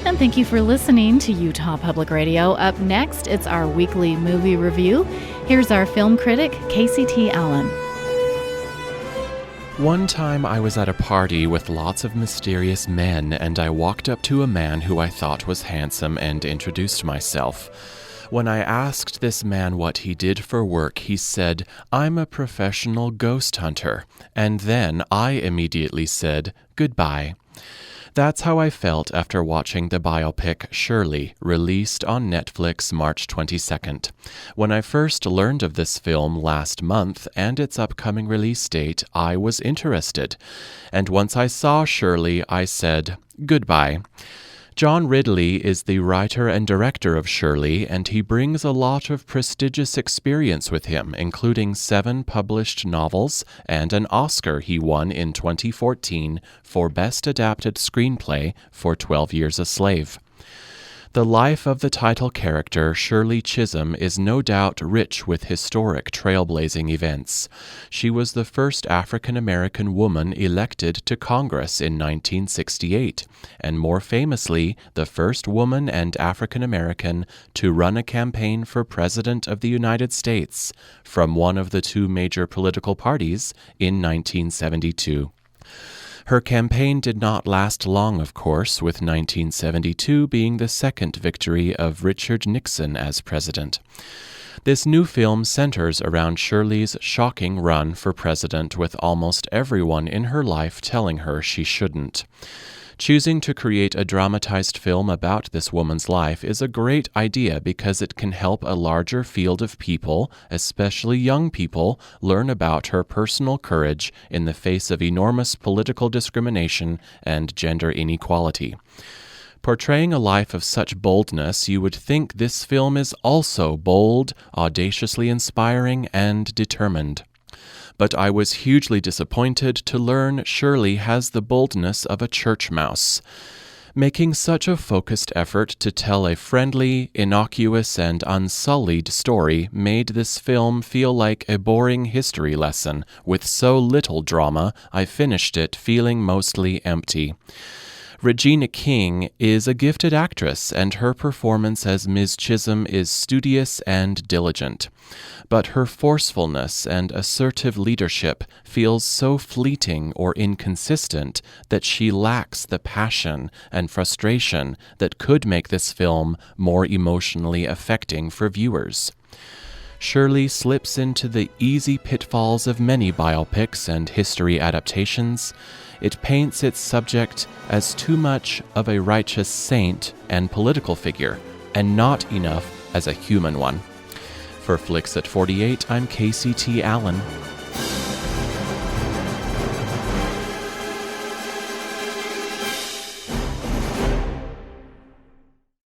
And thank you for listening to Utah Public Radio. Up next, it's our weekly movie review. Here's our film critic, Casey T. Allen. One time I was at a party with lots of mysterious men, and I walked up to a man who I thought was handsome and introduced myself. When I asked this man what he did for work, he said, "I'm a professional ghost hunter." And then I immediately said, "Goodbye." That's how I felt after watching the biopic Shirley, released on Netflix March 22nd. When I first learned of this film last month and its upcoming release date, I was interested. And once I saw Shirley, I said, "Goodbye." John Ridley is the writer and director of Shirley, and he brings a lot of prestigious experience with him, including 7 published novels and an Oscar he won in 2014 for Best Adapted Screenplay for 12 Years a Slave. The life of the title character, Shirley Chisholm, is no doubt rich with historic, trailblazing events. She was the first African-American woman elected to Congress in 1968, and more famously, the first woman and African-American to run a campaign for President of the United States from one of the 2 major political parties in 1972. Her campaign did not last long, of course, with 1972 being the second victory of Richard Nixon as president. This new film centers around Shirley's shocking run for president, with almost everyone in her life telling her she shouldn't. Choosing to create a dramatized film about this woman's life is a great idea because it can help a larger field of people, especially young people, learn about her personal courage in the face of enormous political discrimination and gender inequality. Portraying a life of such boldness, you would think this film is also bold, audaciously inspiring, and determined. But I was hugely disappointed to learn Shirley has the boldness of a church mouse. Making such a focused effort to tell a friendly, innocuous, and unsullied story made this film feel like a boring history lesson. With so little drama, I finished it feeling mostly empty. Regina King is a gifted actress, and her performance as Ms. Chisholm is studious and diligent. But her forcefulness and assertive leadership feels so fleeting or inconsistent that she lacks the passion and frustration that could make this film more emotionally affecting for viewers. Shirley slips into the easy pitfalls of many biopics and history adaptations. It paints its subject as too much of a righteous saint and political figure, and not enough as a human one. For Flicks at 48, I'm Casey T. Allen.